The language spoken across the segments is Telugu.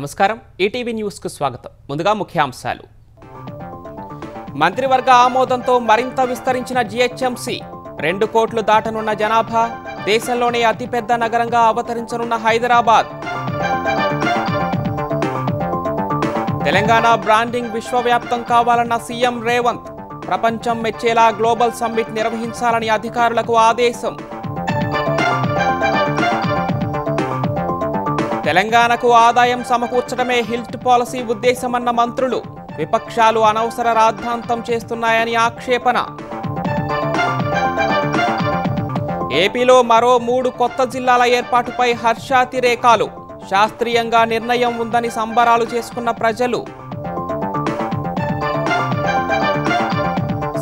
నమస్కారం ఈటీవీ న్యూస్ కు స్వాగతం ముందుగా ముఖ్యాంశాలు మంత్రివర్గ ఆమోదంతో మరింత విస్తరించిన జీహెచ్ఎంసీ 2 కోట్లు దాటనున్న జనాభా దేశంలోనే అతిపెద్ద నగరంగా అవతరించనున్న హైదరాబాద్ తెలంగాణ బ్రాండింగ్ విశ్వవ్యాప్తం కావాలన్న సీఎం రేవంత్ ప్రపంచం మెచ్చేలా గ్లోబల్ సమ్మిట్ నిర్వహించాలని అధికారులకు ఆదేశం తెలంగాణకు ఆదాయం సమకూర్చడమే హిల్ట్ పాలసీ ఉద్దేశమన్న మంత్రులు విపక్షాలు అనవసర రాద్ధాంతం చేస్తున్నాయని ఆక్షేపణ ఏపీలో మరో 3 కొత్త జిల్లాల ఏర్పాటుపై హర్షాతిరేకాలు శాస్త్రీయంగా నిర్ణయం ఉందని సంబరాలు చేసుకున్న ప్రజలు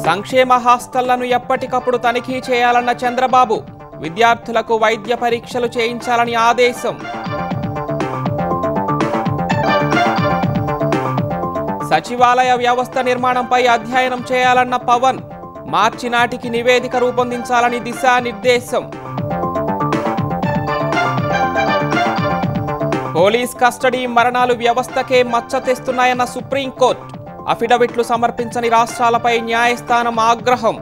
సంక్షేమ హాస్టళ్లను ఎప్పటికప్పుడు తనిఖీ చేయాలన్న చంద్రబాబు విద్యార్థులకు వైద్య పరీక్షలు చేయించాలని ఆదేశం సచివాలయ వ్యవస్థ నిర్మాణంపై అధ్యయనం చేయాలన్న పవన్ మార్చి నాటికి నివేదిక రూపొందించాలని దిశానిర్దేశం పోలీస్ కస్టడీ మరణాలు వ్యవస్థకే మచ్చ తెస్తున్నాయన్న సుప్రీంకోర్టు అఫిడవిట్లు సమర్పించని రాష్ట్రాలపై న్యాయస్థానం ఆగ్రహం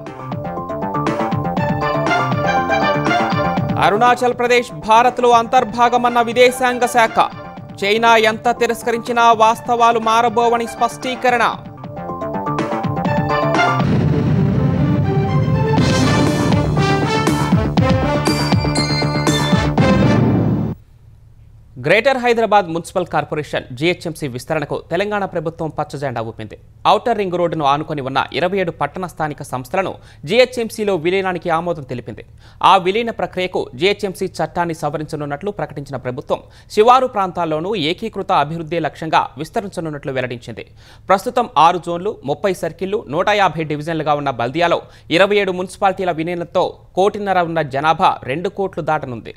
అరుణాచల్ ప్రదేశ్ భారత్లో అంతర్భాగమన్న విదేశాంగ శాఖ చైనా ఎంత తిరస్కరించినా వాస్తవాలు మారబోవని స్పష్టీకరణ greater Hyderabad municipal corporation GHMC విస్తరణకు తెలంగాణ ప్రభుత్వం పచ్చజెండా ఊపింది. ఔటర్ రింగ్ రోడ్డును ఆనుకొని ఉన్న 27 పట్టణ స్థానిక సంస్థలను జీహెచ్ఎంసీలో విలీనానికి ఆమోదం తెలిపింది. ఆ విలీన ప్రక్రియకు జీహెచ్ఎంసీ చట్టాన్ని సవరించనున్నట్లు ప్రకటించిన ప్రభుత్వం శివారు ప్రాంతాల్లోనూ ఏకీకృత అభివృద్ధి లక్ష్యంగా విస్తరించనున్నట్లు వెల్లడించింది. ప్రస్తుతం 6 జోన్లు 30 సర్కిళ్లు 150 డివిజన్లుగా ఉన్న బల్దియాలో 27 మున్సిపాలిటీల విలీనంతో 1.5 కోటి ఉన్న జనాభా 2 కోట్లు దాటనుంది.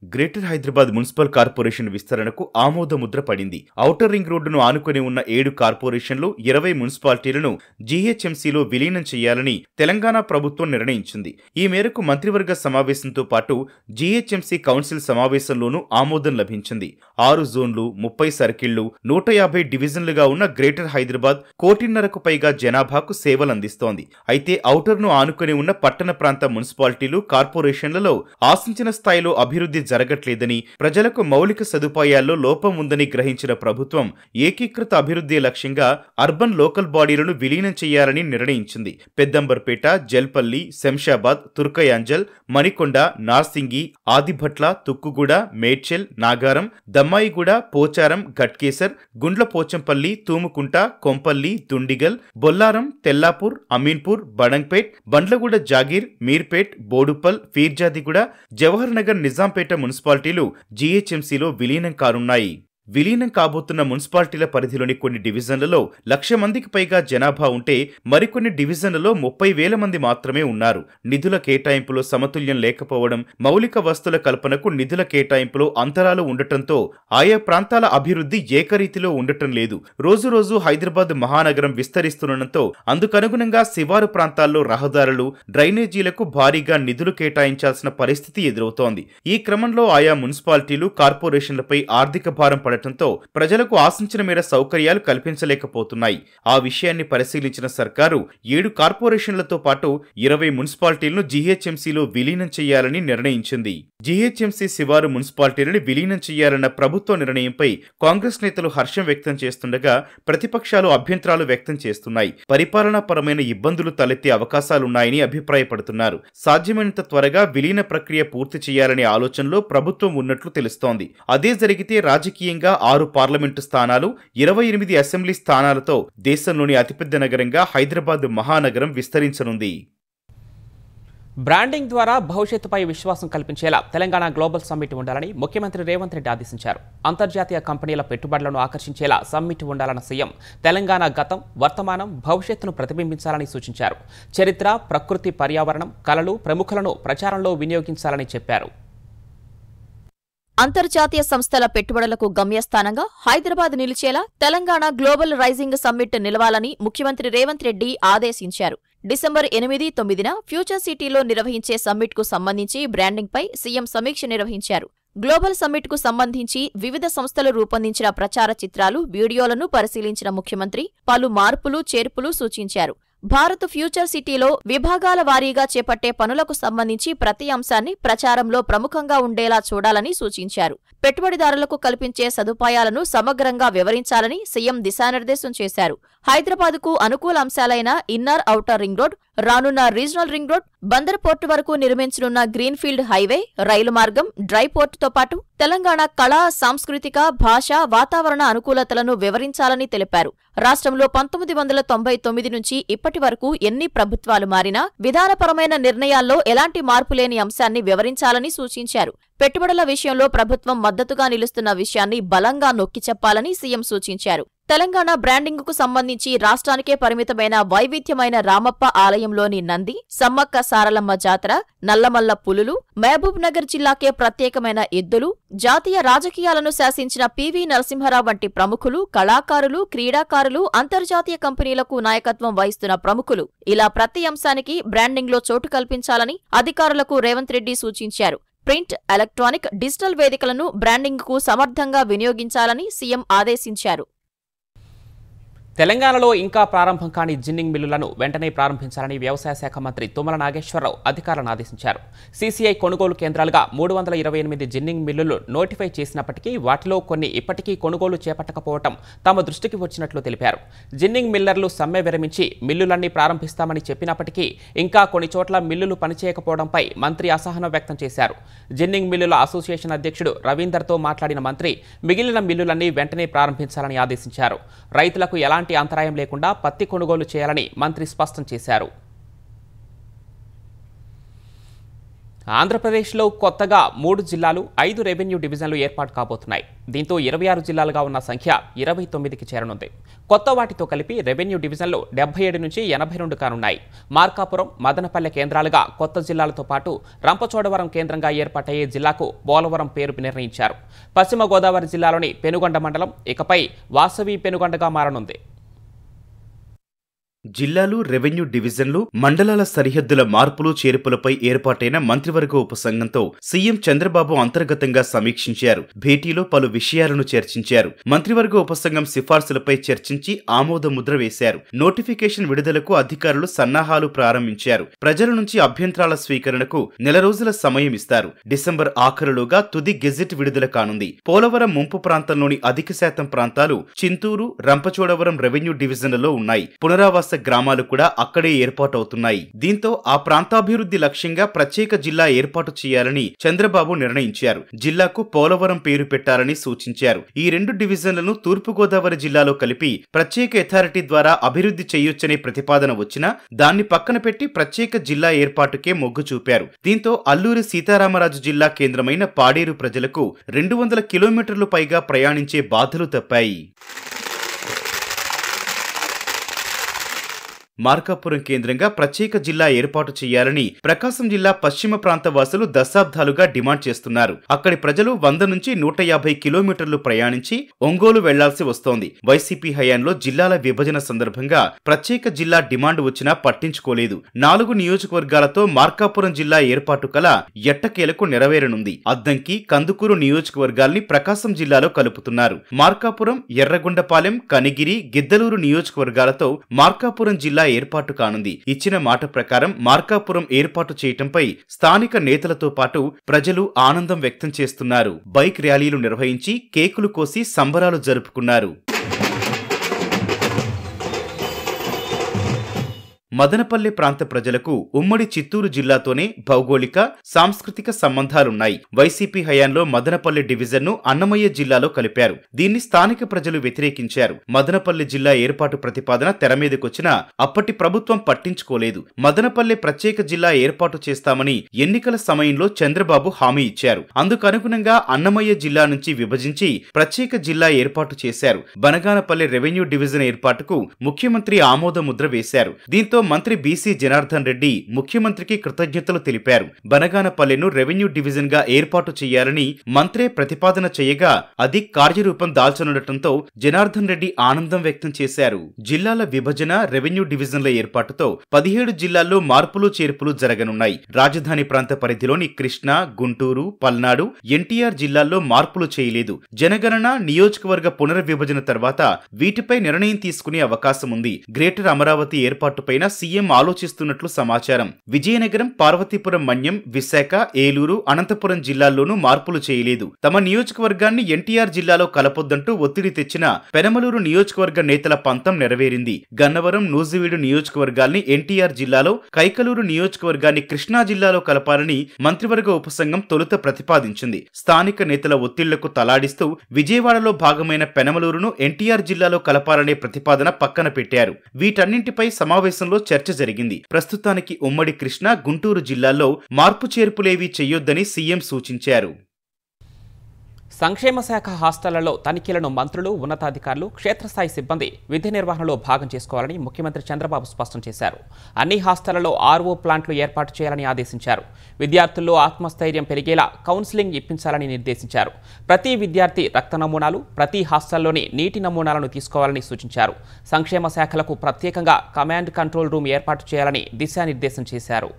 గ్రేటర్ హైదరాబాద్ మున్సిపల్ కార్పొరేషన్ విస్తరణకు ఆమోదముద్ర పడింది. ఔటర్ రింగ్ రోడ్డును ఆనుకుని ఉన్న 7 కార్పొరేషన్లు 20 మున్సిపాలిటీలను జీహెచ్ఎంసీలో విలీనం చేయాలని తెలంగాణ ప్రభుత్వం నిర్ణయించింది. ఈ మేరకు మంత్రివర్గ సమావేశంతో పాటు జీహెచ్ఎంసీ కౌన్సిల్ సమావేశంలోనూ ఆమోదం లభించింది. 6 జోన్లు 30 సర్కిళ్లు 150 డివిజన్లుగా ఉన్న గ్రేటర్ హైదరాబాద్ 1.5 కోటికి పైగా జనాభాకు సేవలందిస్తోంది. అయితే ఔటర్ను ఆనుకుని ఉన్న పట్టణ ప్రాంత మున్సిపాలిటీలు కార్పొరేషన్లలో ఆశించిన స్థాయిలో అభివృద్ధి జరగట్లేదని ప్రజలకు మౌలిక సదుపాయాల్లో లోపం ఉందని గ్రహించిన ప్రభుత్వం ఏకీకృత అభివృద్ధి లక్ష్యంగా అర్బన్ లోకల్ బాడీలను విలీనం చేయాలని నిర్ణయించింది. పెద్దంబర్పేట, జల్పల్లి, శంషాబాద్, తుర్కయాంజల్, మణికొండ, నార్సింగి, ఆదిభట్ల, తుక్కుగూడ, మేడ్చల్, నాగారం, దమ్మాయిగూడ, పోచారం, ఘట్కేసర్, గుండ్లపోచంపల్లి, తూముకుంట, కొంపల్లి, దుండిగల్, బొల్లారం, తెల్లాపూర్, అమీన్పూర్, బడంగ్పేట్, బండ్లగూడ, జాగీర్, మీర్పేట్, బోడుపల్, ఫీర్జాదిగూడ, జవహర్ నగర్, నిజాంపేట మున్సిపాలిటీలు జీహెచ్ఎంసీలో విలీనం కానున్నాయి. విలీనం కాబోతున్న మున్సిపాలిటీల పరిధిలోని కొన్ని డివిజన్లలో 1,00,000 మందికి పైగా జనాభా ఉంటే మరికొన్ని డివిజన్లలో 30,000 మంది మాత్రమే ఉన్నారు. నిధుల కేటాయింపులో సమతుల్యం లేకపోవడం, మౌలిక వస్తువుల కల్పనకు నిధుల కేటాయింపులో అంతరాలు ఉండటంతో ఆయా ప్రాంతాల అభివృద్ధి ఏకరీతిలో ఉండటం లేదు. రోజురోజు హైదరాబాద్ మహానగరం విస్తరిస్తుండటంతో అందుకనుగుణంగా శివారు ప్రాంతాల్లో రహదారులు, డ్రైనేజీలకు భారీగా నిధులు కేటాయించాల్సిన పరిస్థితి ఎదురవుతోంది. ఈ క్రమంలో ఆయా మున్సిపాలిటీలు, కార్పొరేషన్లపై ఆర్థిక భారం తో ప్రజలకు ఆశించిన మేర సౌకర్యాలు కల్పించలేకపోతున్నాయి. ఆ విషయాన్ని పరిశీలించిన సర్కారు 7 కార్పొరేషన్లతో పాటు 20 మున్సిపాలిటీలను జీహెచ్ఎంసీలో విలీనం చేయాలని నిర్ణయించింది. జీహెచ్ఎంసీ శివారు మున్సిపాలిటీలను విలీనం చేయాలన్న ప్రభుత్వ నిర్ణయంపై కాంగ్రెస్ నేతలు హర్షం వ్యక్తం చేస్తుండగా ప్రతిపక్షాలు అభ్యంతరాలు వ్యక్తం చేస్తున్నాయి. పరిపాలనాపరమైన ఇబ్బందులు తలెత్తే అవకాశాలున్నాయని అభిప్రాయపడుతున్నారు. సాధ్యమైనంత త్వరగా విలీన ప్రక్రియ పూర్తి చేయాలనే ఆలోచనలో ప్రభుత్వం ఉన్నట్లు తెలుస్తోంది. అదే జరిగితే రాజకీయంగా 6 పార్లమెంటు స్థానాలు, 28 అసెంబ్లీ స్థానాలతో దేశంలోని అతిపెద్ద నగరంగా హైదరాబాద్ మహానగరం విస్తరించనుంది. బ్రాండింగ్ ద్వారా భవిష్యత్తుపై విశ్వాసం కల్పించేలా తెలంగాణ గ్లోబల్ సమ్మిట్ ఉండాలని ముఖ్యమంత్రి రేవంత్ రెడ్డి ఆదేశించారు. అంతర్జాతీయ కంపెనీల పెట్టుబడులను ఆకర్షించేలా సమ్మిట్ ఉండాలన్న సీఎం తెలంగాణ గతం, వర్తమానం, భవిష్యత్తును ప్రతిబింబించాలని సూచించారు. చరిత్ర, ప్రకృతి, పర్యావరణం, కళలు, ప్రముఖులను ప్రచారంలో వినియోగించాలని చెప్పారు. అంతర్జాతీయ సంస్థల పెట్టుబడులకు గమ్యస్థానంగా హైదరాబాద్ నిలిచేలా తెలంగాణ గ్లోబల్ రైజింగ్ సమ్మిట్ నిలవాలని ముఖ్యమంత్రి రేవంత్ రెడ్డి ఆదేశించారు. డిసెంబర్ 8, 9న ఫ్యూచర్ సిటీలో నిర్వహించే సమ్మిట్కు సంబంధించి బ్రాండింగ్పై సీఎం సమీక్ష నిర్వహించారు. గ్లోబల్ సమ్మిట్ కు సంబంధించి వివిధ సంస్థలు రూపొందించిన ప్రచార చిత్రాలు, వీడియోలను పరిశీలించిన ముఖ్యమంత్రి పలు మార్పులు, చేర్పులు సూచించారు. భారత్ ఫ్యూచర్ సిటీలో విభాగాల వారీగా చేపట్టే పనులకు సంబంధించి ప్రతి అంశాన్ని ప్రచారంలో ప్రముఖంగా ఉండేలా చూడాలని సూచించారు. పెట్టుబడిదారులకు కల్పించే సదుపాయాలను సమగ్రంగా వివరించాలని సీఎం దిశానిర్దేశం చేశారు. హైదరాబాద్కు అనుకూల అంశాలైన ఇన్నర్, ఔటర్ రింగ్ రోడ్, రానున్న regional ring road, Bandar port వరకు నిర్మించనున్న గ్రీన్ఫీల్డ్ హైవే, రైలు మార్గం, డ్రై పోర్టుతో పాటు తెలంగాణ కళా, సాంస్కృతిక, భాషా, వాతావరణ అనుకూలతలను వివరించాలని తెలిపారు. రాష్ట్రంలో 1999 నుంచి ఇప్పటి వరకు ఎన్ని ప్రభుత్వాలు మారినా విధానపరమైన నిర్ణయాల్లో ఎలాంటి మార్పులేని అంశాన్ని వివరించాలని సూచించారు. పెట్టుబడుల విషయంలో ప్రభుత్వం మద్దతుగా నిలుస్తున్న విషయాన్ని బలంగా నొక్కి చెప్పాలని సీఎం సూచించారు. తెలంగాణ బ్రాండింగ్కు సంబంధించి రాష్ట్రానికే పరిమితమైన వైవిధ్యమైన రామప్ప ఆలయంలోని నంది, సమ్మక్క సారలమ్మ జాతర, నల్లమల్ల పులులు, మహబూబ్ నగర్ జిల్లాకే ప్రత్యేకమైన ఎద్దులు, జాతీయ రాజకీయాలను శాసించిన పివి నరసింహరావు వంటి ప్రముఖులు, కళాకారులు, క్రీడాకారులు, అంతర్జాతీయ కంపెనీలకు నాయకత్వం వహిస్తున్న ప్రముఖులు, ఇలా ప్రతి అంశానికి బ్రాండింగ్లో చోటు కల్పించాలని అధికారులకు రేవంత్ రెడ్డి సూచించారు. ప్రింట్, ఎలక్ట్రానిక్, డిజిటల్ వేదికలను బ్రాండింగ్కు సమర్థంగా వినియోగించాలని సీఎం ఆదేశించారు. తెలంగాణలో ఇంకా ప్రారంభం కాని జిన్నింగ్ మిల్లులను వెంటనే ప్రారంభించాలని వ్యవసాయ శాఖ మంత్రి తుమ్మల నాగేశ్వరరావు అధికారులను ఆదేశించారు. సీసీఐ కొనుగోలు కేంద్రాలుగా 328 జిన్నింగ్ మిల్లులు నోటిఫై చేసినప్పటికీ వాటిలో కొన్ని ఇప్పటికీ కొనుగోలు చేపట్టకపోవడం తమ దృష్టికి వచ్చినట్లు తెలిపారు. జిన్నింగ్ మిల్లర్లు సమ్మె విరమించి మిల్లులన్నీ ప్రారంభిస్తామని చెప్పినప్పటికీ ఇంకా కొన్ని చోట్ల మిల్లులు పనిచేయకపోవడంపై మంత్రి అసహనం వ్యక్తం చేశారు. జిన్నింగ్ మిల్లుల అసోసియేషన్ అధ్యక్షుడు రవీందర్తో మాట్లాడిన మంత్రి మిగిలిన మిల్లులన్నీ వెంటనే ప్రారంభించాలని ఆదేశించారు. రైతులకు ఎలాంటి అంతరాయం లేకుండా పత్తి కొనుగోలు చేయాలని మంత్రి స్పష్టం చేశారు. ఆంధ్రప్రదేశ్లో కొత్తగా 3 జిల్లాలు, 5 రెవెన్యూ డివిజన్లు ఏర్పాటు కాబోతున్నాయి. దీంతో 26 జిల్లాలుగా ఉన్న సంఖ్య 29కి చేరనుంది. కొత్త వాటితో కలిపి రెవెన్యూ డివిజన్లు 77 నుంచి 82 కానున్నాయి. మార్కాపురం, మదనపల్లె కేంద్రాలుగా కొత్త జిల్లాలతో పాటు రంపచోడవరం కేంద్రంగా ఏర్పాటయ్యే జిల్లాకు పోలవరం పేరు నిర్ణయించారు. పశ్చిమ గోదావరి జిల్లాలోని పెనుగొండ మండలం ఇకపై వాసవి పెనుగొండగా మారనుంది. జిల్లాలు, రెవెన్యూ డివిజన్లు, మండలాల సరిహద్దుల మార్పులు, చేర్పులపై ఏర్పాటైన మంత్రివర్గ ఉపసంఘంతో సీఎం చంద్రబాబు అంతర్గతంగా సమీక్షించారు. భేటీలో పలు విషయాలను చర్చించారు. మంత్రివర్గ ఉపసంఘం సిఫార్సులపై చర్చించి ఆమోద ముద్ర వేశారు. నోటిఫికేషన్ విడుదలకు అధికారులు సన్నాహాలు ప్రారంభించారు. ప్రజల నుంచి అభ్యంతరాల స్వీకరణకు నెల రోజుల సమయం ఇస్తారు. డిసెంబర్ ఆఖరులోగా తుది గెజిట్ విడుదల కానుంది. పోలవరం ముంపు ప్రాంతంలోని అధిక శాతం ప్రాంతాలు చింతూరు, రంపచోడవరం రెవెన్యూ డివిజన్లలో ఉన్నాయి. పునరావాస గ్రామాలు కూడా అక్కడే ఏర్పాటవుతున్నాయి. దీంతో ఆ ప్రాంతాభివృద్ధి లక్ష్యంగా ప్రత్యేక జిల్లా ఏర్పాటు చేయాలని చంద్రబాబు నిర్ణయించారు. జిల్లాకు పోలవరం పేరు పెట్టాలని సూచించారు. ఈ 2 డివిజన్లను తూర్పుగోదావరి జిల్లాలో కలిపి ప్రత్యేక అథారిటీ ద్వారా అభివృద్ధి చేయొచ్చనే ప్రతిపాదన వచ్చినా దాన్ని పక్కన పెట్టి ప్రత్యేక జిల్లా ఏర్పాటుకే మొగ్గు చూపారు. దీంతో అల్లూరి సీతారామరాజు జిల్లా కేంద్రమైన పాడేరు ప్రజలకు 200 కిలోమీటర్లు పైగా ప్రయాణించే బాధలు తప్పాయి. మార్కాపురం కేంద్రంగా ప్రత్యేక జిల్లా ఏర్పాటు చేయాలని ప్రకాశం జిల్లా పశ్చిమ ప్రాంత వాసులు దశాబ్దాలుగా డిమాండ్ చేస్తున్నారు. అక్కడి ప్రజలు 100 నుంచి 150 కిలోమీటర్లు ప్రయాణించి ఒంగోలు వెళ్లాల్సి వస్తోంది. వైసీపీ హయాంలో జిల్లాల విభజన సందర్భంగా ప్రత్యేక జిల్లా డిమాండ్ వచ్చినా పట్టించుకోలేదు. 4 నియోజకవర్గాలతో మార్కాపురం జిల్లా ఏర్పాటు కల ఎట్టకేలకు నెరవేరనుంది. అద్దంకి, కందుకూరు నియోజకవర్గాల్ని ప్రకాశం జిల్లాలో కలుపుతున్నారు. మార్కాపురం, ఎర్రగొండపాలెం, కనిగిరి, గిద్దలూరు నియోజకవర్గాలతో మార్కాపురం జిల్లా ఏర్పాటు కానుంది. ఇచ్చిన మాట ప్రకారం మార్కాపురం ఏర్పాటు చేయటంపై స్థానిక నేతలతో పాటు ప్రజలు ఆనందం వ్యక్తం చేస్తున్నారు. బైక్ ర్యాలీలు నిర్వహించి కేకులు కోసి సంబరాలు జరుపుకున్నారు. మదనపల్లె ప్రాంత ప్రజలకు ఉమ్మడి చిత్తూరు జిల్లాతోనే భౌగోళిక, సాంస్కృతిక సంబంధాలున్నాయి. వైసీపీ హయాంలో మదనపల్లె డివిజన్ను అన్నమయ్య జిల్లాలో కలిపారు. దీన్ని స్థానిక ప్రజలు వ్యతిరేకించారు. మదనపల్లె జిల్లా ఏర్పాటు ప్రతిపాదన తెరమీదకొచ్చినా అప్పటి ప్రభుత్వం పట్టించుకోలేదు. మదనపల్లె ప్రత్యేక జిల్లా ఏర్పాటు చేస్తామని ఎన్నికల సమయంలో చంద్రబాబు హామీ ఇచ్చారు. అందుకనుగుణంగా అన్నమయ్య జిల్లా నుంచి విభజించి ప్రత్యేక జిల్లా ఏర్పాటు చేశారు. బనగానపల్లె రెవెన్యూ డివిజన్ ఏర్పాటుకు ముఖ్యమంత్రి ఆమోద ముద్ర వేశారు. దీంతో మంత్రి బీసీ జనార్దన్ రెడ్డి ముఖ్యమంత్రికి కృతజ్ఞతలు తెలిపారు. బనగానపల్లెను రెవెన్యూ డివిజన్ గా ఏర్పాటు చేయాలని మంత్రే ప్రతిపాదన చేయగా అది కార్యరూపం దాల్చనుండటంతో జనార్దన్ రెడ్డి ఆనందం వ్యక్తం చేశారు. జిల్లాల విభజన, రెవెన్యూ డివిజన్ల ఏర్పాటుతో 17 జిల్లాల్లో మార్పులు చేర్పులు జరగనున్నాయి. రాజధాని ప్రాంత పరిధిలోని కృష్ణా, గుంటూరు, పల్నాడు, ఎన్టీఆర్ జిల్లాల్లో మార్పులు చేయలేదు. జనగణన, నియోజకవర్గ పునర్విభజన తర్వాత వీటిపై నిర్ణయం తీసుకునే అవకాశం ఉంది. గ్రేటర్ అమరావతి ఏర్పాటుపైన సీఎం ఆలోచిస్తున్నట్లు సమాచారం. విజయనగరం, పార్వతీపురం, మన్యం, విశాఖ, ఏలూరు, అనంతపురం జిల్లాల్లోనూ మార్పులు చేయలేదు. తమ నియోజకవర్గాన్ని ఎన్టీఆర్ జిల్లాలో కలపొద్దంటూ ఒత్తిడి తెచ్చిన పెనమలూరు నియోజకవర్గ నేతల పంతం నెరవేరింది. గన్నవరం, నూజివీడు నియోజకవర్గాల్ని ఎన్టీఆర్ జిల్లాలో, కైకలూరు నియోజకవర్గాన్ని కృష్ణా జిల్లాలో కలపాలని మంత్రివర్గ ఉపసంఘం తొలుత ప్రతిపాదించింది. స్థానిక నేతల ఒత్తిళ్లకు తలాడిస్తూ విజయవాడలో భాగమైన పెనమలూరును ఎన్టీఆర్ జిల్లాలో కలపాలనే ప్రతిపాదన పక్కన పెట్టారు. వీటన్నింటిపై సమావేశంలో చర్చ జరిగింది. ప్రస్తుతానికి ఉమ్మడి కృష్ణా, గుంటూరు జిల్లాల్లో మార్పు చేర్పులేవీ చెయ్యొద్దని సీఎం సూచించారు. సంక్షేమ శాఖ హాస్టళ్లలో తనిఖీలను మంత్రులు, ఉన్నతాధికారులు, క్షేత్రస్థాయి సిబ్బంది విధి నిర్వహణలో భాగం చేసుకోవాలని ముఖ్యమంత్రి చంద్రబాబు స్పష్టం చేశారు. అన్ని హాస్టళ్లలో ఆర్ఓ ప్లాంట్లు ఏర్పాటు చేయాలని ఆదేశించారు. విద్యార్థుల్లో ఆత్మస్థైర్యం పెరిగేలా కౌన్సిలింగ్ ఇప్పించాలని నిర్దేశించారు. ప్రతి విద్యార్థి రక్త నమూనాలు, ప్రతి హాస్టల్లోని నీటి నమూనాలను తీసుకోవాలని సూచించారు. సంక్షేమ శాఖలకు ప్రత్యేకంగా కమాండ్ కంట్రోల్ రూమ్ ఏర్పాటు చేయాలని దిశానిర్దేశం చేశారు.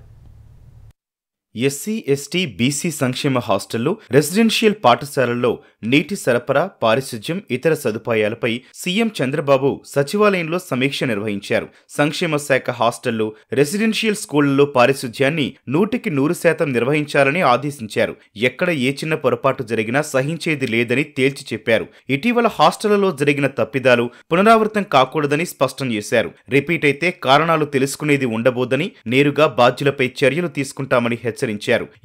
ఎస్సీ, ఎస్టీ, బీసీ సంక్షేమ హాస్టళ్లు, రెసిడెన్షియల్ పాఠశాలల్లో నీటి సరఫరా, పారిశుధ్యం, ఇతర సదుపాయాలపై సీఎం చంద్రబాబు సచివాలయంలో సమీక్ష నిర్వహించారు. సంక్షేమ శాఖ హాస్టళ్లు, రెసిడెన్షియల్ స్కూళ్లలో పారిశుధ్యాన్ని 100% నిర్వహించాలని ఆదేశించారు. ఎక్కడ ఏ చిన్న పొరపాటు జరిగినా సహించేది లేదని తేల్చి చెప్పారు. ఇటీవల హాస్టళ్లలో జరిగిన తప్పిదాలు పునరావృతం కాకూడదని స్పష్టం చేశారు. రిపీట్ అయితే కారణాలు తెలుసుకునేది ఉండబోదని, నేరుగా బాధ్యులపై చర్యలు తీసుకుంటామని హెచ్చరించారు.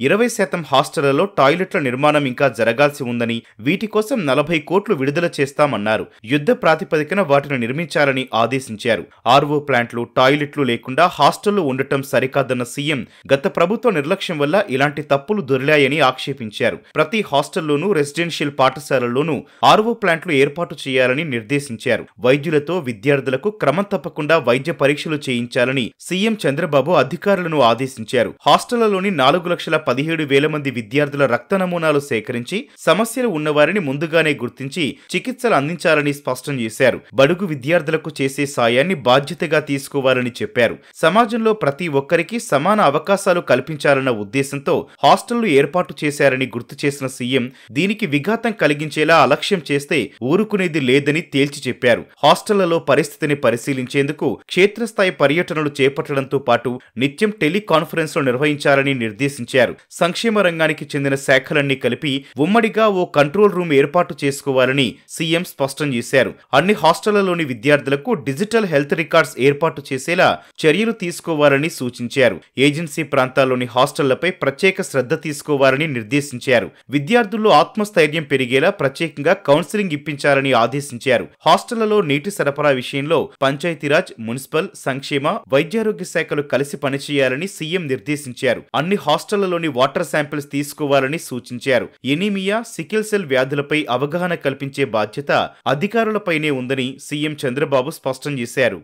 20% హాస్టళ్లలో టాయిలెట్ల నిర్మాణం ఇంకా జరగాల్సి ఉందని, వీటి కోసం 40 కోట్లు విడుదల చేస్తామన్నారు. యుద్ధ ప్రాతిపదికన వాటిని నిర్మించాలని ఆదేశించారు. ఆర్ఓ ప్లాంట్లు, టాయిలెట్లు లేకుండా హాస్టళ్లు ఉండటం సరికాదన్న సీఎం గత ప్రభుత్వ నిర్లక్ష్యం వల్ల ఇలాంటి తప్పులు దొర్లాయని ఆక్షేపించారు. ప్రతి హాస్టల్లోనూ, రెసిడెన్షియల్ పాఠశాలల్లోనూ ఆర్ఓ ప్లాంట్లు ఏర్పాటు చేయాలని నిర్దేశించారు. వైద్యులతో విద్యార్థులకు క్రమం తప్పకుండా వైద్య పరీక్షలు చేయించాలని సీఎం చంద్రబాబు అధికారులను ఆదేశించారు. హాస్టళ్లలోని 4,17,000 మంది విద్యార్థుల రక్త నమూనాలు సేకరించి సమస్యలు ఉన్నవారిని ముందుగానే గుర్తించి చికిత్సలు అందించాలని స్పష్టం చేశారు. బడుగు విద్యార్థులకు చేసే సాయాన్ని బాధ్యతగా తీసుకోవాలని చెప్పారు. సమాజంలో ప్రతి ఒక్కరికి సమాన అవకాశాలు కల్పించాలన్న ఉద్దేశంతో హాస్టళ్లు ఏర్పాటు చేశారని గుర్తు చేసిన సీఎం దీనికి విఘాతం కలిగించేలా అలక్ష్యం చేస్తే ఊరుకునేది లేదని తేల్చి చెప్పారు. హాస్టళ్లలో పరిస్థితిని పరిశీలించేందుకు క్షేత్రస్థాయి పర్యటనలు చేపట్టడంతో పాటు నిత్యం టెలికాన్ఫరెన్స్లు నిర్వహించాలని నిర్దేశించారు. సంక్షేమ రంగానికి చెందిన శాఖలన్నీ కలిపి ఉమ్మడిగా ఓ కంట్రోల్ రూమ్ ఏర్పాటు చేసుకోవాలని సీఎం స్పష్టం చేశారు. అన్ని హాస్టళ్లలోని విద్యార్థులకు డిజిటల్ హెల్త్ రికార్డ్స్ ఏర్పాటు చేసేలా చర్యలు తీసుకోవాలని సూచించారు. ఏజెన్సీ ప్రాంతాల్లోని హాస్టళ్లపై ప్రత్యేక శ్రద్ధ తీసుకోవాలని నిర్దేశించారు. విద్యార్థుల్లో ఆత్మస్థైర్యం పెరిగేలా ప్రత్యేకంగా కౌన్సిలింగ్ ఇప్పించాలని ఆదేశించారు. హాస్టళ్లలో నీటి సరఫరా విషయంలో పంచాయతీరాజ్, మున్సిపల్, సంక్షేమ, వైద్యారోగ్య శాఖలు కలిసి పనిచేయాలని సీఎం నిర్దేశించారు. అన్ని హాస్టళ్లలోని వాటర్ శాంపిల్స్ తీసుకోవాలని సూచించారు. ఎనీమియా, సికిల్ సెల్ వ్యాధులపై అవగాహన కల్పించే బాధ్యత అధికారులపైనే ఉందని సీఎం చంద్రబాబు స్పష్టం చేశారు.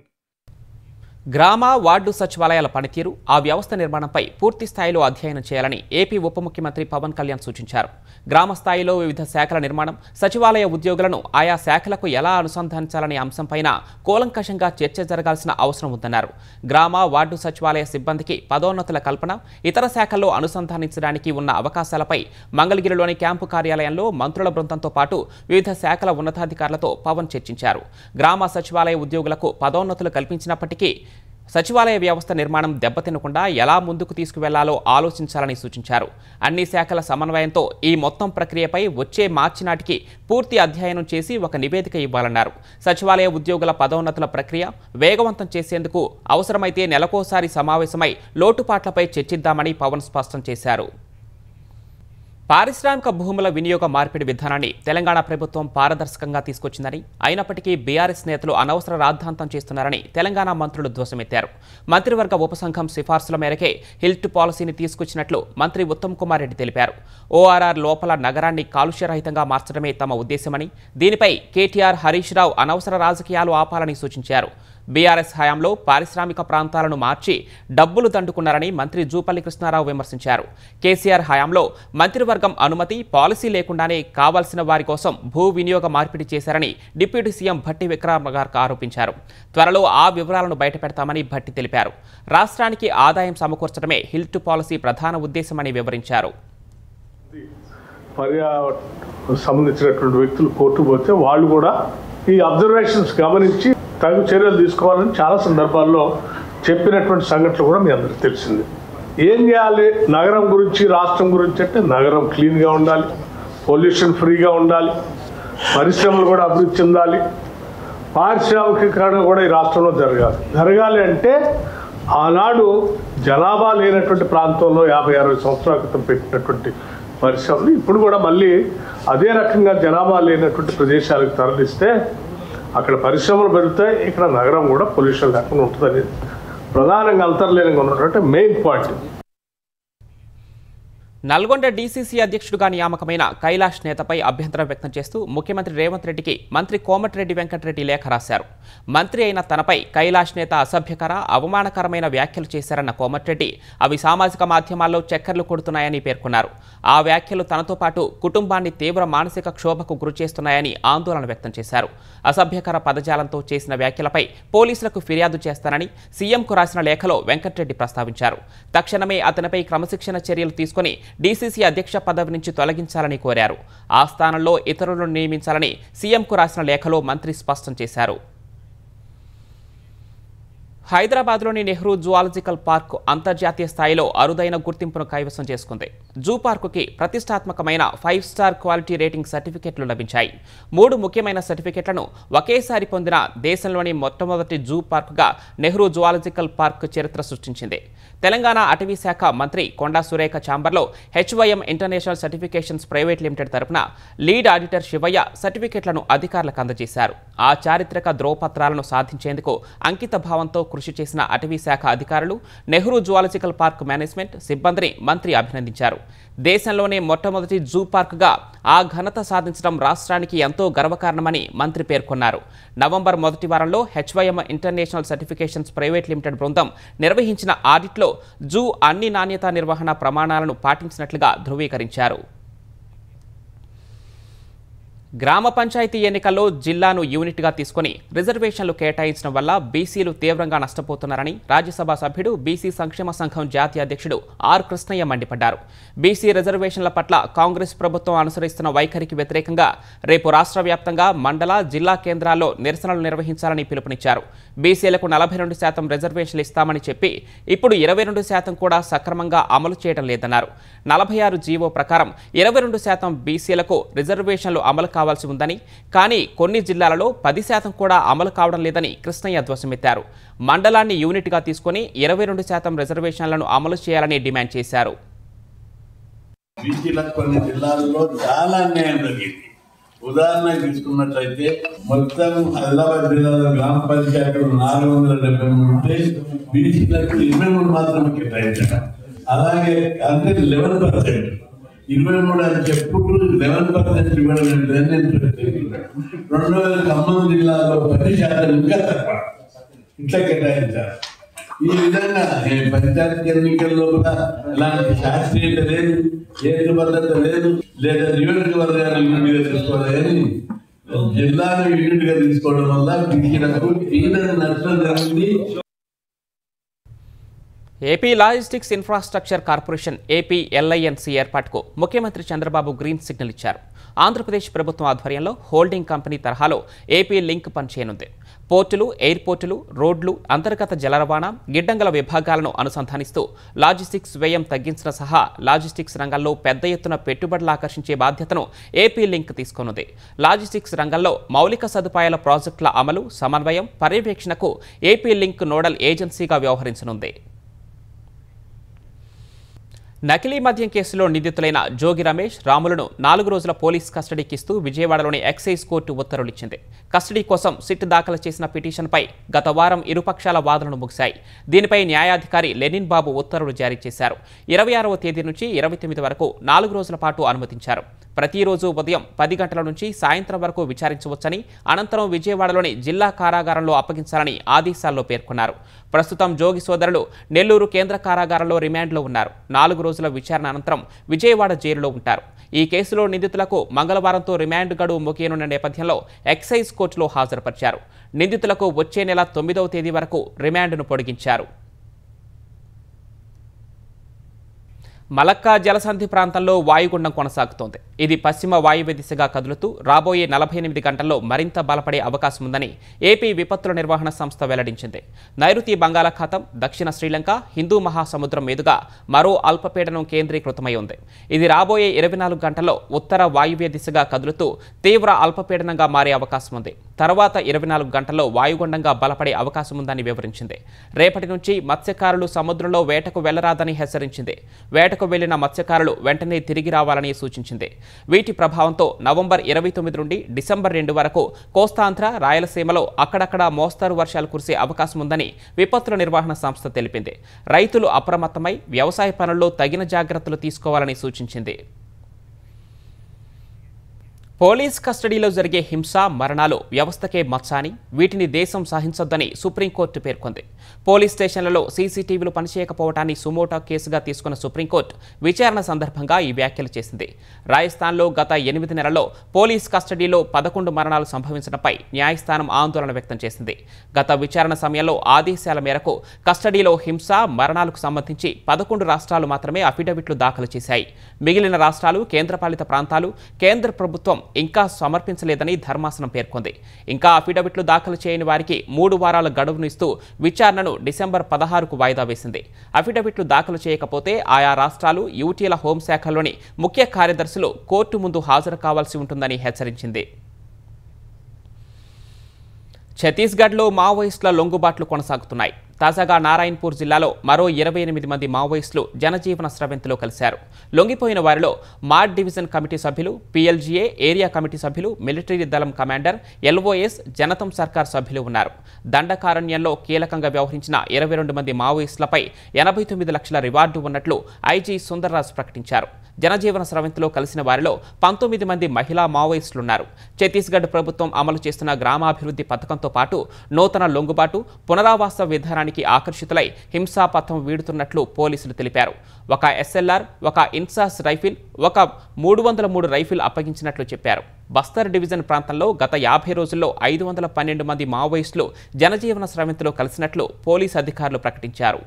గ్రామ, వార్డు సచివాలయాల పనితీరు, ఆ వ్యవస్థ నిర్మాణంపై పూర్తి స్థాయిలో అధ్యయనం చేయాలని ఏపీ ఉప ముఖ్యమంత్రి పవన్ కళ్యాణ్ సూచించారు. గ్రామ స్థాయిలో వివిధ శాఖల నిర్మాణం, సచివాలయ ఉద్యోగులను ఆయా శాఖలకు ఎలా అనుసంధానించాలనే అంశంపైన కూలంకషంగా చర్చ జరగాల్సిన అవసరం ఉందన్నారు. గ్రామ, వార్డు సచివాలయ సిబ్బందికి పదోన్నతుల కల్పన, ఇతర శాఖల్లో అనుసంధానించడానికి ఉన్న అవకాశాలపై మంగళగిరిలోని క్యాంపు కార్యాలయంలో మంత్రుల బృందంతో పాటు వివిధ శాఖల ఉన్నతాధికారులతో పవన్ చర్చించారు. గ్రామ సచివాలయ ఉద్యోగులకు పదోన్నతులు కల్పించినప్పటికీ సచివాలయ వ్యవస్థ నిర్మాణం దెబ్బతినకుండా ఎలా ముందుకు తీసుకువెళ్లాలో ఆలోచించాలని సూచించారు. అన్ని శాఖల సమన్వయంతో ఈ మొత్తం ప్రక్రియపై వచ్చే మార్చి నాటికి పూర్తి అధ్యయనం చేసి ఒక నివేదిక ఇవ్వాలన్నారు. సచివాలయ ఉద్యోగుల పదోన్నతుల ప్రక్రియ వేగవంతం చేసేందుకు అవసరమైతే నెలకోసారి సమావేశమై లోటుపాట్లపై చర్చిద్దామని పవన్ స్పష్టం చేశారు. పారిశ్రామిక భూముల వినియోగ మార్పిడి విధానాన్ని తెలంగాణ ప్రభుత్వం పారదర్శకంగా తీసుకొచ్చిందని, అయినప్పటికీ బీఆర్ఎస్ నేతలు అనవసర రాద్ధాంతం చేస్తున్నారని తెలంగాణ మంత్రులు ధ్వజమెత్తారు. మంత్రివర్గ ఉపసంఘం సిఫార్సుల మేరకే హిల్ట్ పాలసీని తీసుకొచ్చినట్లు మంత్రి ఉత్తమ్ కుమార్ రెడ్డి తెలిపారు. ఓఆర్ఆర్ లోపల నగరాన్ని కాలుష్యరహితంగా మార్చడమే తమ ఉద్దేశమని, దీనిపై కేటీఆర్, హరీష్ రావు అనవసర రాజకీయాలు ఆపాలని సూచించారు. బీఆర్ఎస్ హయాంలో పారిశ్రామిక ప్రాంతాలను మార్చి డబ్బులు దండుకున్నారని మంత్రి జూపల్లి కృష్ణారావు విమర్శించారు. కేసీఆర్ హయాంలో మంత్రివర్గం అనుమతి, పాలసీ లేకుండానే కావాల్సిన వారి కోసం భూ వినియోగ మార్పిడి చేశారని డిప్యూటీ సీఎం భట్టి విక్రమార్క ఆరోపించారు. త్వరలో ఆ వివరాలను బయటపెడతామని భట్టి తెలిపారు. రాష్ట్రానికి ఆదాయం సమకూర్చడమే హిల్ టు పాలసీ ప్రధాన ఉద్దేశమని వివరించారు. పర్యావరణ సంబంధించినటువంటి వ్యక్తులు కోర్టు పోతే వాళ్ళు కూడా ఈ అబ్జర్వేషన్స్ గమనించి తగు చర్యలు తీసుకోవాలని చాలా సందర్భాల్లో చెప్పినటువంటి సంఘటనలు కూడా మీ అందరికీ తెలిసింది. ఏం చేయాలి నగరం గురించి, రాష్ట్రం గురించి అంటే నగరం క్లీన్గా ఉండాలి, పొల్యూషన్ ఫ్రీగా ఉండాలి, పరిశ్రమలు కూడా అభివృద్ధి చెందాలి, పారిశ్రామికీకరణ కూడా ఈ రాష్ట్రంలో జరగాలి అంటే ఆనాడు జనాభా లేనటువంటి ప్రాంతంలో 50-60 సంవత్సరాల క్రితం పెట్టినటువంటి పరిశ్రమలు ఇప్పుడు కూడా మళ్ళీ అదే రకంగా జనాభా లేనటువంటి ప్రదేశాలకు తరలిస్తే అక్కడ పరిశ్రమలు పెరుగుతాయి, ఇక్కడ నగరం కూడా పొల్యూషన్ లేకుండా ఉంటుందని ప్రధానంగా అంతర్లీనంగా ఉన్నటువంటి మెయిన్ పాయింట్. నల్గొండ డీసీసీ అధ్యక్షుడిగా నియామకమైన కైలాష్ నేతపై అభ్యంతరం వ్యక్తం చేస్తూ ముఖ్యమంత్రి రేవంత్ రెడ్డికి మంత్రి కోమటిరెడ్డి వెంకటరెడ్డి లేఖ రాశారు. మంత్రి అయిన తనపై కైలాష్ నేత అసభ్యకర, అవమానకరమైన వ్యాఖ్యలు చేశారన్న కోమటిరెడ్డి అవి సామాజిక మాధ్యమాల్లో చక్కర్లు కొడుతున్నాయని పేర్కొన్నారు. ఆ వ్యాఖ్యలు తనతో పాటు కుటుంబాన్ని తీవ్ర మానసిక క్షోభకు గురిచేస్తున్నాయని ఆందోళన వ్యక్తం చేశారు. అసభ్యకర పదజాలంతో చేసిన వ్యాఖ్యలపై పోలీసులకు ఫిర్యాదు చేస్తానని సీఎంకు రాసిన లేఖలో వెంకటరెడ్డి ప్రస్తావించారు. తక్షణమే అతనిపై క్రమశిక్షణ చర్యలు తీసుకుని డీసీసీ అధ్యక్ష పదవి నుంచి తొలగించాలని కోరారు. ఆ స్థానంలో ఇతరులను నియమించాలని సీఎంకు రాసిన లేఖలో మంత్రి స్పష్టం చేశారు. హైదరాబాద్లోని నెహ్రూ జువాలజికల్ పార్క్ అంతర్జాతీయ స్థాయిలో అరుదైన గుర్తింపును కైవసం చేసుకుంది. జూ పార్కుకి ప్రతిష్టాత్మకమైన 5 స్టార్ క్వాలిటీ రేటింగ్ సర్టిఫికెట్లు లభించాయి. 3 ముఖ్యమైన సర్టిఫికెట్లను ఒకేసారి పొందిన దేశంలోని మొట్టమొదటి జూ పార్కుగా నెహ్రూ జువాలజికల్ పార్క్ చరిత్ర సృష్టించింది. తెలంగాణ అటవీ శాఖ మంత్రి కొండా సురేఖ ఛాంబర్లో HYM international certifications private limited తరపున లీడ్ ఆడిటర్ శివయ్య సర్టిఫికెట్లను అధికారులకు అందజేశారు. ఆ చారిత్రక ధ్రువపత్రాలను సాధించేందుకు అంకిత భావంతో కృషి చేసిన అటవీ శాఖ అధికారులు, నెహ్రూ జువాలజికల్ పార్క్ మేనేజ్మెంట్ సిబ్బందిని మంత్రి అభినందించారు. దేశంలోనే మొట్టమొదటి జూ పార్క్గా ఆ ఘనత సాధించడం రాష్ట్రానికి ఎంతో గర్వకారణమని మంత్రి పేర్కొన్నారు. నవంబర్ మొదటి వారంలో HYM international certifications private limited బృందం నిర్వహించిన ఆడిట్లో జూ అన్ని నాణ్యతా నిర్వహణ ప్రమాణాలను పాటించినట్లుగా ధృవీకరించారు. గ్రామ పంచాయతీ ఎన్నికల్లో జిల్లాను యూనిట్గా తీసుకుని రిజర్వేషన్లు కేటాయించడం వల్ల బీసీలు తీవ్రంగా నష్టపోతున్నారని రాజ్యసభ సభ్యుడు, బీసీ సంక్షేమ సంఘం జాతీయ అధ్యక్షుడు ఆర్ కృష్ణయ్య మండిపడ్డారు. బీసీ రిజర్వేషన్ల పట్ల కాంగ్రెస్ ప్రభుత్వం అనుసరిస్తున్న వైఖరికి వ్యతిరేకంగా రేపు రాష్ట్ర వ్యాప్తంగా మండల, జిల్లా కేంద్రాల్లో నిరసనలు నిర్వహించాలని పిలుపునిచ్చారు. బీసీలకు 42% రిజర్వేషన్లు ఇస్తామని చెప్పి ఇప్పుడు 22% కూడా సక్రమంగా అమలు చేయడం లేదన్నారు. 46 జీవో ప్రకారం 22% బీసీలకు రిజర్వేషన్లు అమలు కావాల్సి ఉందని, కానీ కొన్ని జిల్లాలలో 10% కూడా అమలు కావడం లేదని కృష్ణయ్య ధ్వజమెత్తారు. మండలాన్ని యూనిట్గా తీసుకుని 22% రిజర్వేషన్లను అమలు చేయాలని డిమాండ్ చేశారు. కొన్ని జిల్లాల్లో చాలా అన్యాయం జరిగింది. ఉదాహరణకు తీసుకున్నట్లయితే మొత్తం ఆదిలాబాద్ జిల్లాలో గ్రామ పంచాయతీలు 473 ఉంటే బీసీలకు 23 మాత్రమే కేటాయించారు. అలాగే అంటే 11%, 23 అని చెప్పుకుంటూ 11% ఇవ్వడం ఏంటని రెండోది ఖమ్మం జిల్లాలో 10% ఇంకా తక్కువ ఇట్లా కేటాయించారు. ఈ విధంగా పంచాయతీ ఎన్నికల్లో కూడా ఎలాంటి శాస్త్రీయత లేదు, ఏకబద్ధత లేదు, లేదా నియోజకవర్గాన్ని యూనిట్గా తీసుకోవాలని జిల్లాను యూనిట్గా తీసుకోవడం వల్ల బీసీలకు తీవ్ర నష్టం జరిగింది. AP logistics infrastructure corporation APLINC ఏర్పాటుకు ముఖ్యమంత్రి చంద్రబాబు గ్రీన్ సిగ్నల్ ఇచ్చారు. ఆంధ్రప్రదేశ్ ప్రభుత్వం ఆధ్వర్యంలో హోల్డింగ్ కంపెనీ తరహాలో AP లింక్ పనిచేయనుంది. పోర్టులు, ఎయిర్పోర్టులు, రోడ్లు, అంతర్గత జల రవాణా, గిడ్డంగల విభాగాలను అనుసంధానిస్తూ లాజిస్టిక్స్ వ్యయం తగ్గించడం సహా లాజిస్టిక్స్ రంగంలో పెద్ద ఎత్తున పెట్టుబడులు ఆకర్షించే బాధ్యతను AP లింక్ తీసుకోనుంది. లాజిస్టిక్స్ రంగంలో మౌలిక సదుపాయాల ప్రాజెక్టుల అమలు, సమన్వయం, పర్యవేక్షణకు AP లింక్ నోడల్ ఏజెన్సీగా వ్యవహరించనుంది. నకిలీ మద్యం కేసులో నిందితులైన జోగి రమేష్, రాములను 4 రోజుల పోలీస్ కస్టడీకి ఇస్తూ విజయవాడలోని ఎక్సైజ్ కోర్టు ఉత్తర్వులిచ్చింది. కస్టడీ కోసం సిట్ దాఖలు చేసిన పిటిషన్పై గత వారం ఇరుపక్షాల వాదనలు ముగిశాయి. దీనిపై న్యాయాధికారి లెనిన్ బాబు ఉత్తర్వులు జారీ చేశారు. 26వ తేదీ నుంచి 29 వరకు 4 రోజుల పాటు అనుమతించారు. ప్రతిరోజు ఉదయం 10 గంటల నుంచి సాయంత్రం వరకు విచారించవచ్చని, అనంతరం విజయవాడలోని జిల్లా కారాగారంలో అప్పగించాలని ఆదేశాల్లో పేర్కొన్నారు. ప్రస్తుతం జోగి సోదరులు నెల్లూరు కేంద్ర కారాగారంలో రిమాండ్లో ఉన్నారు. 4 రోజుల విచారణ అనంతరం విజయవాడ జైలులో ఉంటారు. ఈ కేసులో నిందితులకు మంగళవారంతో రిమాండ్ గడువు ముగియనున్న నేపథ్యంలో ఎక్సైజ్ కోర్టులో హాజరుపరిచారు. నిందితులకు వచ్చే నెల 9వ తేదీ వరకు రిమాండ్ను పొడిగించారు. మలక్కా జలసంధి ప్రాంతంలో వాయుగుండం కొనసాగుతోంది. ఇది పశ్చిమ వాయువ్య దిశగా కదులుతూ రాబోయే 48 గంటల్లో మరింత బలపడే అవకాశం ఉందని ఏపీ విపత్తుల నిర్వహణ సంస్థ వెల్లడించింది. నైరుతి బంగాళాఖాతం, దక్షిణ శ్రీలంక, హిందూ మహాసముద్రం మీదుగా మరో అల్పపీడనం కేంద్రీకృతమై ఉంది. ఇది రాబోయే 24 గంటల్లో ఉత్తర వాయువ్య దిశగా కదులుతూ తీవ్ర అల్పపీడనంగా మారే అవకాశం ఉంది. తర్వాత 24 గంటల్లో వాయుగుండంగా బలపడే అవకాశం ఉందని వివరించింది. రేపటి నుంచి మత్స్యకారులు సముద్రంలో వేటకు వెళ్లరాదని హెచ్చరించింది. వేటకు వెళ్లిన మత్స్యకారులు వెంటనే తిరిగి రావాలని సూచించింది. వీటి ప్రభావంతో నవంబర్ 29 నుండి డిసెంబర్ 2 వరకు కోస్తాంధ్ర, రాయలసీమలో అక్కడక్కడ మోస్తరు వర్షాలు కురిసే అవకాశం ఉందని విపత్తుల నిర్వహణ సంస్థ తెలిపింది. రైతులు అప్రమత్తమై వ్యవసాయ పనుల్లో తగిన జాగ్రత్తలు తీసుకోవాలని సూచించింది. పోలీస్ కస్టడీలో జరిగే హింస, మరణాలు వ్యవస్థకే మచ్చ అని, వీటిని దేశం సహించొద్దని సుప్రీంకోర్టు పేర్కొంది. పోలీస్ స్టేషన్లలో సీసీటీవీలు పనిచేయకపోవటాన్ని సుమోటో కేసుగా తీసుకున్న సుప్రీంకోర్టు విచారణ సందర్భంగా ఈ వ్యాఖ్యలు చేసింది. రాజస్థాన్లో గత 8 నెలల్లో పోలీస్ కస్టడీలో 11 మరణాలు సంభవించడంపై న్యాయస్థానం ఆందోళన వ్యక్తం చేసింది. గత విచారణ సమయంలో ఆదేశాల మేరకు కస్టడీలో హింస, మరణాలకు సంబంధించి 11 రాష్ట్రాలు మాత్రమే అఫిడవిట్లు దాఖలు చేశాయి. మిగిలిన రాష్ట్రాలు, కేంద్రపాలిత ప్రాంతాలు కేంద్ర ప్రభుత్వం ఇంకా సమర్పించలేదని ధర్మాసనం పేర్కొంది. ఇంకా అఫిడవిట్లు దాఖలు చేయని వారికి 3 వారాల గడువును ఇస్తూ విచారణను డిసెంబర్ 16కు వాయిదా వేసింది. అఫిడవిట్లు దాఖలు చేయకపోతే ఆయా రాష్ట్రాలు, యూటీల హోంశాఖలోని ముఖ్య కార్యదర్శులు కోర్టు ముందు హాజరు కావాల్సి ఉంటుందని హెచ్చరించింది. ఛత్తీస్గఢ్లో మావోయిస్టుల లొంగుబాట్లు కొనసాగుతున్నాయి. తాజాగా నారాయణపూర్ జిల్లాలో మరో 28 మంది మావోయిస్టులు జనజీవన స్రవంతిలో కలిశారు. లొంగిపోయిన వారిలో మాడ్ డివిజన్ కమిటీ సభ్యులు, పీఎల్జీఏ ఏరియా కమిటీ సభ్యులు, మిలిటరీ దళం కమాండర్, ఎల్ఓఎస్, జనతం సర్కార్ సభ్యులు ఉన్నారు. దండకారణ్యంలో కీలకంగా వ్యవహరించిన 22 మంది మావోయిస్టులపై 89 లక్షల రివార్డు ఉన్నట్లు ఐజీ సుందర్రాజ్ ప్రకటించారు. జనజీవన స్రవంతిలో కలిసిన వారిలో 19 మంది మహిళా మావోయిస్టులున్నారు. ఛత్తీస్గఢ్ ప్రభుత్వం అమలు చేస్తున్న గ్రామాభివృద్ధి పథకంతో పాటు నూతన లొంగుబాటు, పునరావాస విధానానికి ఆకర్షితులై హింసాపథం వీడుతున్నట్లు పోలీసులు తెలిపారు. ఒక ఎస్ఎల్ఆర్, ఒక ఇన్సాస్ రైఫిల్, ఒక 303 రైఫిల్ అప్పగించినట్లు చెప్పారు. బస్తర్ డివిజన్ ప్రాంతంలో గత 50 రోజుల్లో 512 మంది మావోయిస్టులు జనజీవన స్రవంతిలో కలిసినట్లు పోలీసు అధికారులు ప్రకటించారు.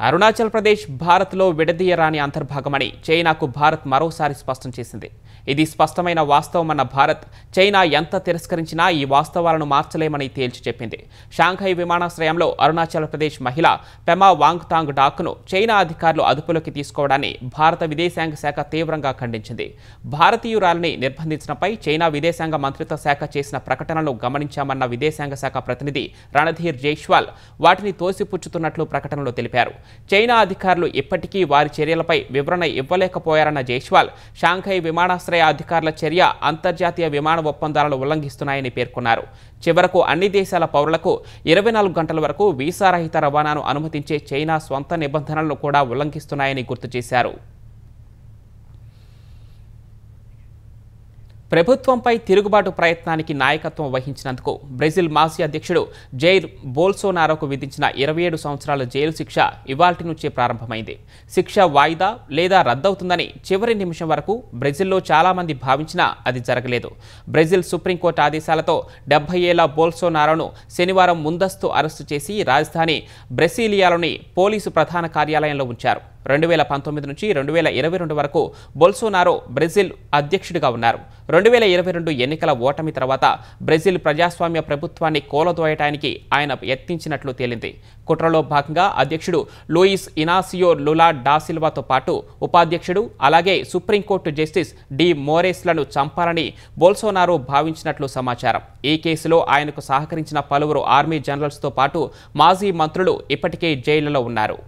అరుణాచల్ ప్రదేశ్ భారత్లో విడదీయరాని అంతర్భాగమని చైనాకు భారత్ మరోసారి స్పష్టం చేసింది. ఇది స్పష్టమైన వాస్తవమన్న భారత్, చైనా ఎంత తిరస్కరించినా ఈ వాస్తవాలను మార్చలేమని తేల్చి చెప్పింది. షాంఘై విమానాశ్రయంలో అరుణాచల్ ప్రదేశ్ మహిళ పెమా వాంగ్తాంగ్ డాక్ను చైనా అధికారులు అదుపులోకి తీసుకోవడాన్ని భారత విదేశాంగ శాఖ తీవ్రంగా ఖండించింది. భారతీయురాలిని నిర్బంధించడంపై చైనా విదేశాంగ మంత్రిత్వ శాఖ చేసిన ప్రకటనలను గమనించామన్న విదేశాంగ శాఖ ప్రతినిధి రణధీర్ జైష్వాల్ వాటిని తోసిపుచ్చుతున్నట్లు ప్రకటనలో తెలిపారు. చైనా అధికారులు ఇప్పటికీ వారి చర్యలపై వివరణ ఇవ్వలేకపోయారన్న జైష్వాల్, షాంఘై విమానాశ్రయ అధికారుల చర్య అంతర్జాతీయ విమాన ఒప్పందాలను ఉల్లంఘిస్తున్నాయని పేర్కొన్నారు. చివరకు అన్ని దేశాల పౌరులకు 24 గంటల వరకు వీసా రహిత రవాణాను అనుమతించే చైనా స్వంత నిబంధనలను కూడా ఉల్లంఘిస్తున్నాయని గుర్తు చేశారు. ప్రభుత్వంపై తిరుగుబాటు ప్రయత్నానికి నాయకత్వం వహించినందుకు బ్రెజిల్ మాజీ అధ్యక్షుడు జైర్ బోల్సోనారోకు విధించిన 27 సంవత్సరాల జైలు శిక్ష ఇవాల్టి నుంచే ప్రారంభమైంది. శిక్ష వాయిదా లేదా రద్దవుతుందని చివరి నిమిషం వరకు బ్రెజిల్లో చాలామంది భావించినా అది జరగలేదు. బ్రెజిల్ సుప్రీంకోర్టు ఆదేశాలతో 70 ఏళ్ల బోల్సోనారోను శనివారం ముందస్తు అరెస్టు చేసి రాజధాని బ్రెసిలియాలోని పోలీసు ప్రధాన కార్యాలయంలో ఉంచారు. 2019 నుంచి 2022 వరకు బోల్సోనారో బ్రెజిల్ అధ్యక్షుడిగా ఉన్నారు. 2022 ఎన్నికల ఓటమి తర్వాత బ్రెజిల్ ప్రజాస్వామ్య ప్రభుత్వాన్ని కూలదోయటానికి ఆయన యత్నించినట్లు తేలింది. కుట్రలో భాగంగా అధ్యక్షుడు లూయిస్ ఇనాసియో లులా డా సిల్వాతో పాటు ఉపాధ్యక్షుడు అలాగే సుప్రీంకోర్టు జస్టిస్ డి మోరేస్లను చంపాలని బోల్సోనారో భావించినట్లు సమాచారం. ఈ కేసులో ఆయనకు సహకరించిన పలువురు ఆర్మీ జనరల్స్తో పాటు మాజీ మంత్రులు ఇప్పటికే జైళ్లలో ఉన్నారు.